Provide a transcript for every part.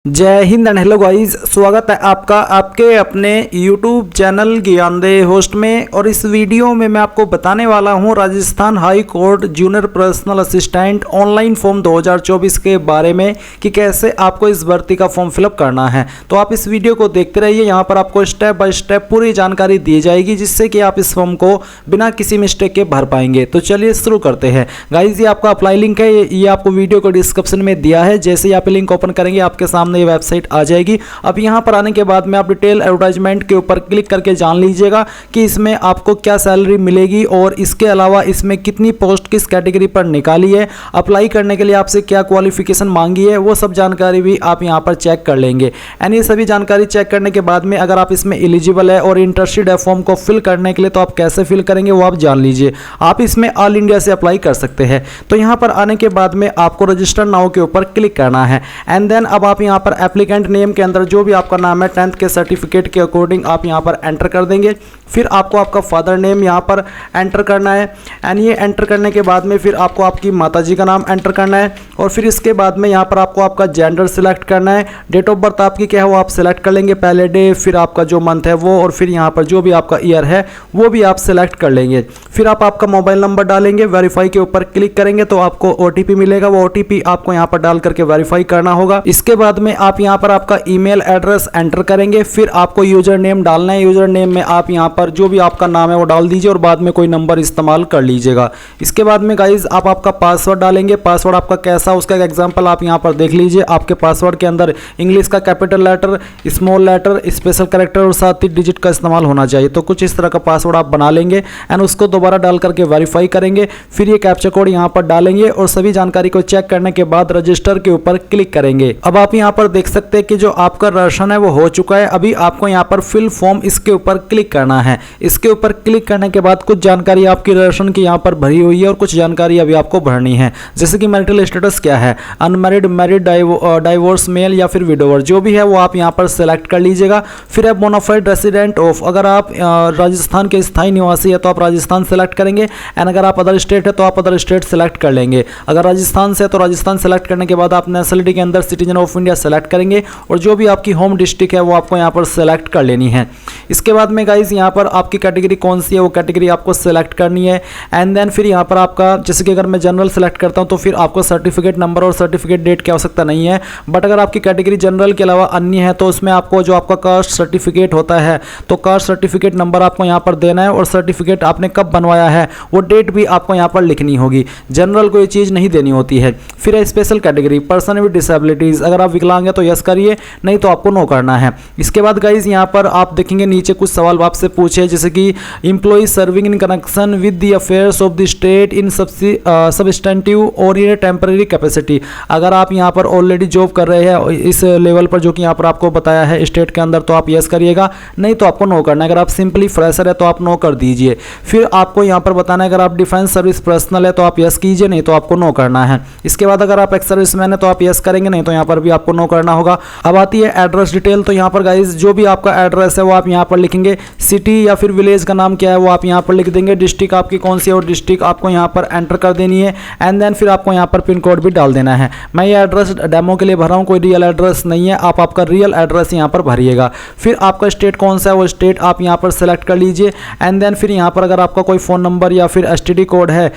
जय Hind and hello guys, स्वागत है आपका आपके अपने YouTube चैनल ज्ञानदेह होस्ट में। और इस वीडियो में मैं आपको बताने वाला हूं Rajasthan high court junior personal assistant online form 2024 के बारे में कि कैसे आपको इस भर्ती का फॉर्म फिलअप करना है। तो आप इस वीडियो को देखते रहिए, यहाँ पर आपको स्टेप बाय स्टेप पूरी जानकारी दी जाएगी जिससे कि आप इस फॉर्म को बिना किसी मिस्टेक के भर पाएंगे। तो चलिए शुरू करते हैं गाइज। ये आपका अप्लाई लिंक है, ये आपको वीडियो को डिस्क्रिप्शन में दिया है। जैसे ही आप लिंक ओपन करेंगे आपके सामने ये वेबसाइट आ जाएगी। अब यहां पर आने के बाद में आप डिटेल एडवर्टाइजमेंट के ऊपर क्लिक करके जान लीजिएगा कि इसमें आपको क्या सैलरी मिलेगी और इसके अलावा इसमें कितनी पोस्ट किस कैटेगरी पर निकाली है, अप्लाई करने के लिए आपसे क्या क्वालिफिकेशन मांगी है, वो सब जानकारी भी आप यहां पर चेक कर लेंगे। एंड ये सभी जानकारी चेक करने के बाद में अगर आप इसमें एलिजिबल है और इंटरेस्टेड है फॉर्म को फिल करने के लिए, तो आप कैसे फिल करेंगे वो आप जान लीजिए। आप इसमें ऑल इंडिया से अप्लाई कर सकते हैं। तो यहां पर आने के बाद में आपको रजिस्टर नाउ के ऊपर क्लिक करना है। एंड देन अब आप यहां पर एप्लीकेंट नेम के अंदर जो भी आपका नाम है 10th के सर्टिफिकेट के अकॉर्डिंग आप यहां पर एंटर कर देंगे। फिर आपको आपका फादर नेम यहां पर एंटर करना है। एंड ये एंटर करने के बाद में फिर आपको आपकी माताजी का नाम एंटर करना है। और फिर इसके बाद में यहां पर आपको आपका जेंडर सिलेक्ट करना है। डेट ऑफ बर्थ आपकी क्या है वो आप सिलेक्ट कर लेंगे, पहले डे, फिर आपका जो मंथ है वो, और फिर यहां पर जो भी आपका ईयर है वो भी आप सिलेक्ट कर लेंगे। फिर आप आपका मोबाइल नंबर डालेंगे, वेरीफाई के ऊपर क्लिक करेंगे तो आपको OTP मिलेगा। वो OTP आपको यहां पर डाल करके वेरीफाई करना होगा। इसके बाद में आप यहां पर आपका ईमेल एड्रेस एंटर करेंगे। फिर आपको यूजर नेम डालना है। यूजर नेम में आप यहां पर जो भी आपका नाम है वो डाल दीजिए और बाद में कोई नंबर इस्तेमाल कर लीजिएगा। इसके बाद में गाइज आप आपका पासवर्ड डालेंगे। पासवर्ड आपका कैसा, उसका एक एग्जांपल आप यहां पर देख लीजिए। आपके पासवर्ड के अंदर इंग्लिश का capital letter, small letter, special character और 7 डिजिट का इस्तेमाल होना चाहिए। तो कुछ इस तरह का पासवर्ड आप बना लेंगे एंड उसको दोबारा डाल करके वेरीफाई करेंगे। फिर ये कैप्चा कोड यहां पर डालेंगे और सभी जानकारी को चेक करने के बाद रजिस्टर के ऊपर क्लिक करेंगे। अब आप यहां पर देख सकते हैं कि जो आपका राशन है वो हो चुका है। अभी आपको यहां पर फिल फॉर्म इसके ऊपर क्लिक करना है। इसके ऊपर क्लिक करने के बाद कुछ जानकारी आपकी राशन की यहां पर भरी हुई है और कुछ जानकारी अभी आपको भरनी है, जैसे कि मैरिटल स्टेटस क्या है, अनमैरिड, मैरिड, डाइवोर्स, मेल या फिर विडोवर, जो भी है वो आप यहां पर सेलेक्ट कर लीजिएगा। फिर आप बोनाफाइड रेसिडेंट ऑफ, अगर आप राजस्थान के स्थायी निवासी है तो आप राजस्थान सेलेक्ट करेंगे। एंड अगर आप अदर स्टेट है तो आप अदर स्टेट सेलेक्ट कर लेंगे। अगर राजस्थान से है तो राजस्थान सेलेक्ट करने के बाद आप नेशनलिटी के अंदर सिटीजन ऑफ इंडिया सेलेक्ट करेंगे और जो भी आपकी होम डिस्ट्रिक्ट है वो आपको यहाँ पर सेलेक्ट कर लेनी है। इसके बाद में गाइज यहाँ पर आपकी कैटेगरी कौन सी है वो कैटेगरी आपको सेलेक्ट करनी है। एंड देन फिर यहाँ पर आपका, जैसे कि अगर मैं जनरल सेलेक्ट करता हूँ तो फिर आपको सर्टिफिकेट नंबर और सर्टिफिकेट डेट की आवश्यकता नहीं है। बट अगर आपकी कैटेगरी जनरल के अलावा अन्य है तो उसमें आपको जो आपका कास्ट सर्टिफिकेट होता है तो कास्ट सर्टिफिकेट नंबर आपको यहाँ पर देना है और सर्टिफिकेट आपने कब बनवाया है वो डेट भी आपको यहाँ पर लिखनी होगी। जनरल को ये चीज़ नहीं देनी होती है। फिर है special category, person with disabilities, अगर आप विकलांग है तो यस करिए, नहीं तो आपको नो करना है। इसके बाद गाइज यहाँ पर आप देखेंगे नीचे कुछ सवाल आपसे पूछे, जैसे कि employ serving in connection with the affairs of the state in substantive और इन टेम्पररी कैपेसिटी। अगर आप यहाँ पर ऑलरेडी जॉब कर रहे हैं इस लेवल पर जो कि यहाँ पर आपको बताया है स्टेट के अंदर, तो आप यस करिएगा, नहीं तो आपको नो करना है। अगर आप सिंपली फ्रेशर है तो आप नो कर दीजिए। फिर आपको यहाँ पर बताना है अगर आप डिफेंस सर्विस पर्सनल है तो आप यस कीजिए, नहीं तो आपको नो करना है। इसके बाद अगर आप एक्स सर्विसमैन है तो आप यस करेंगे, नहीं तो यहाँ पर भी आपको नो करना होगा। अब आती है एड्रेस डिटेल। तो यहाँ पर गाइज जो भी आपका एड्रेस है वो आप यहाँ पर लिखेंगे। सिटी या फिर विलेज का नाम क्या है वो आप यहाँ पर लिख देंगे। डिस्ट्रिक्ट आपकी कौन सी है और डिस्ट्रिक्ट आपको यहाँ पर एंटर कर देनी है। एंड देन फिर आपको यहाँ पर पिन कोड भी डाल देना है। मैं ये एड्रेस डेमो के लिए भर रहा हूँ, कोई रियल एड्रेस नहीं है। आप आपका रियल एड्रेस यहाँ पर भरिएगा। फिर आपका स्टेट कौन सा है वो स्टेट आप यहाँ पर सेलेक्ट कर लीजिए। एंड देन फिर यहाँ पर अगर आपका कोई फ़ोन नंबर या फिर STD कोड है,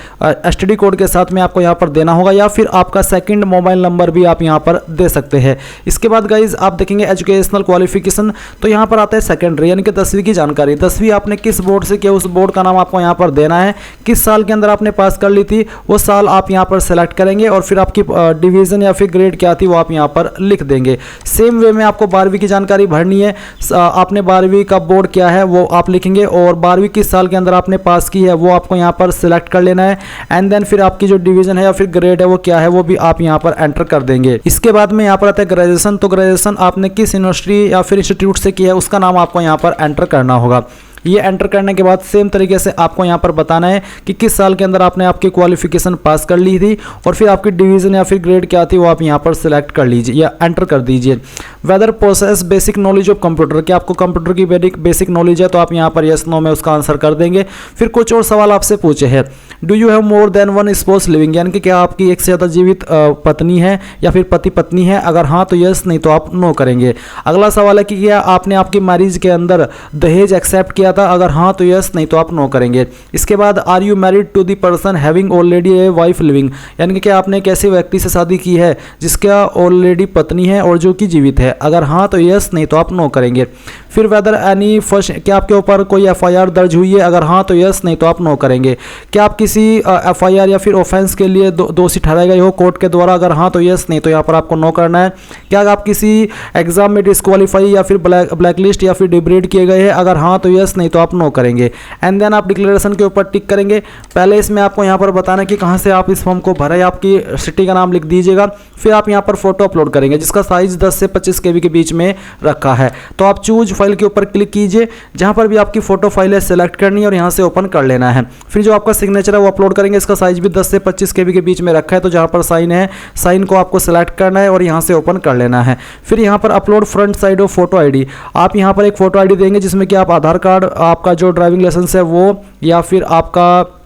STD कोड के साथ में आपको यहाँ पर देना होगा, या फिर आपका सेकंड मोबाइल नंबर भी आप यहाँ पर दे सकते हैं। इसके बाद गाइज आप देखेंगे एजुकेशनल क्वालिफिकेशन। तो यहाँ पर आता है सेकेंडरी यानी कि 10वीं की जानकारी। 10वीं आपने किस बोर्ड से किया उस बोर्ड का नाम आपको यहाँ पर देना है। किस साल के अंदर आपने पास कर ली थी वो साल आप यहाँ पर सेलेक्ट करेंगे और फिर आपकी डिवीज़न या फिर ग्रेड क्या थी वो आप यहाँ पर लिख देंगे। सेम वे में आपको 12वीं की जानकारी भरनी है। आपने 12वीं का बोर्ड क्या है वो आप लिखेंगे और 12वीं किस साल के अंदर आपने पास की है वो आपको यहाँ पर सिलेक्ट कर लेना है। एंड देन फिर आपकी जो डिवीज़न है या फिर ग्रेड है वो क्या है वो भी आप यहाँ पर एंटर कर देंगे। इसके बाद में यहाँ पर आता है ग्रेजुएशन। तो ग्रेजुएशन आपने किस यूनिवर्सिटी या फिर इंस्टीट्यूट से किया है उसका नाम आपको यहाँ पर एंटर करना होगा। ये एंटर करने के बाद सेम तरीके से आपको यहाँ पर बताना है कि किस साल के अंदर आपने आपकी क्वालिफिकेशन पास कर ली थी और फिर आपकी डिवीज़न या फिर ग्रेड क्या थी वो आप यहाँ पर सिलेक्ट कर लीजिए या एंटर कर दीजिए। Whether possess basic knowledge of computer, कि आपको कंप्यूटर की बेसिक नॉलेज है, तो आप यहाँ पर यस नो में उसका आंसर कर देंगे। फिर कुछ और सवाल आपसे पूछे हैं, do you have more than one spouse living, यानी कि क्या आपकी एक से ज़्यादा जीवित पत्नी है या फिर पति पत्नी है, अगर हाँ तो यस, नहीं तो आप नो करेंगे। अगला सवाल है कि क्या आपने आपकी मैरिज के अंदर दहेज एक्सेप्ट किया था, अगर हाँ तो यस, नहीं तो आप नो करेंगे। इसके बाद are you married to the person having already a wife living, यानी कि क्या आपने एक ऐसे व्यक्ति से शादी की है जिसका ऑलरेडी पत्नी है और जो कि जीवित है, अगर हाँ तो यस, नहीं तो आप नो करेंगे। फिर वेदर एनी फर्स्ट, क्या आपके ऊपर कोई एफआईआर दर्ज हुई है, अगर हाँ तो यस, नहीं तो आप नो करेंगे। क्या आप किसी एफआईआर या फिर ऑफेंस के लिए दोषी ठहराए गए हो कोर्ट के द्वारा, अगर हाँ तो यस, नहीं तो यहाँ पर आपको नो करना है। क्या आप किसी एग्जाम में डिस्क्वालीफाई या फिर ब्लैकलिस्ट या फिर डिग्रेड किए गए हैं, अगर हाँ तो यस, नहीं तो आप नो करेंगे। एंड देन आप डिक्लेरेशन के ऊपर टिक करेंगे। पहले इसमें आपको यहाँ पर बताना कि कहाँ से आप इस फॉर्म को भरें, आपकी सिटी का नाम लिख दीजिएगा। फिर आप यहाँ पर फोटो अपलोड करेंगे जिसका साइज 10 से 25 KB के बीच में रखा है। तो आप चूज फाइल के ऊपर क्लिक कीजिए, जहाँ पर भी आपकी फोटो फाइल है सेलेक्ट करनी है और यहाँ से ओपन कर लेना है। फिर जो आपका सिग्नेचर है वो अपलोड करेंगे, इसका साइज भी 10 से 25 KB के बीच में रखा है। तो जहाँ पर साइन है, साइन को आपको सेलेक्ट करना है और यहाँ से ओपन कर लेना है। फिर यहाँ पर upload front side of photo ID, आप यहाँ पर एक फोटो आईडी देंगे जिसमें कि आप आधार कार्ड, आपका जो ड्राइविंग लाइसेंस है वो, या फिर आपका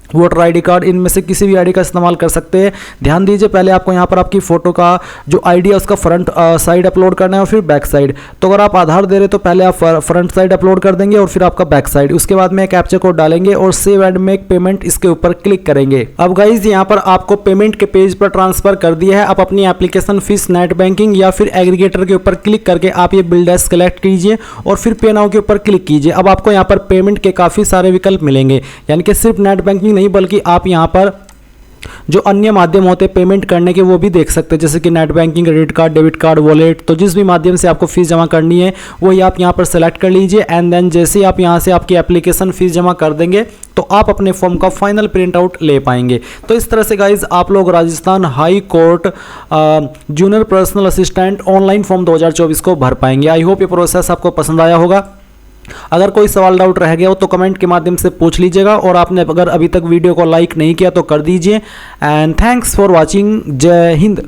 वोटर आईडी कार्ड, इनमें से किसी भी आईडी का इस्तेमाल कर सकते हैं। ध्यान दीजिए, पहले आपको यहाँ पर आपकी फ़ोटो का जो आईडी है उसका फ्रंट साइड अपलोड करना है और फिर बैक साइड। तो अगर आप आधार दे रहे तो पहले आप फ्रंट साइड अपलोड कर देंगे और फिर आपका बैक साइड। उसके बाद में कैप्चा कोड डालेंगे और सेव एंड मेक पेमेंट, इसके ऊपर क्लिक करेंगे। अब गाइज यहाँ पर आपको पेमेंट के पेज पर ट्रांसफर कर दिया है। आप अपनी एप्लीकेशन फीस, नेट बैंकिंग या फिर एग्रीगेटर के ऊपर क्लिक करके आप ये बिल डैश सेलेक्ट कीजिए और फिर पे नाउ के ऊपर क्लिक कीजिए। अब आपको यहाँ पर पेमेंट के काफ़ी सारे विकल्प मिलेंगे, यानी कि सिर्फ नेट बैंकिंग नहीं बल्कि आप यहाँ पर जो अन्य माध्यम होते हैं पेमेंट करने के वो भी देख सकते हैं, जैसे कि net banking, credit card, debit card, wallet. तो जिस भी माध्यम से आपको फीस जमा करनी है वही आप यहाँ पर सेलेक्ट कर लीजिए। एंड देन जैसे ही आप यहाँ से आपकी एप्लीकेशन फीस जमा कर देंगे तो आप अपने फॉर्म का फाइनल प्रिंट आउट ले पाएंगे। तो इस तरह से गाइज आप लोग Rajasthan high court junior personal assistant online form 2024 को भर पाएंगे। आई होप ये प्रोसेस आपको पसंद आया होगा। अगर कोई सवाल डाउट रह गया हो तो कमेंट के माध्यम से पूछ लीजिएगा, और आपने अगर अभी तक वीडियो को लाइक नहीं किया तो कर दीजिए। And thanks for watching. जय हिंद।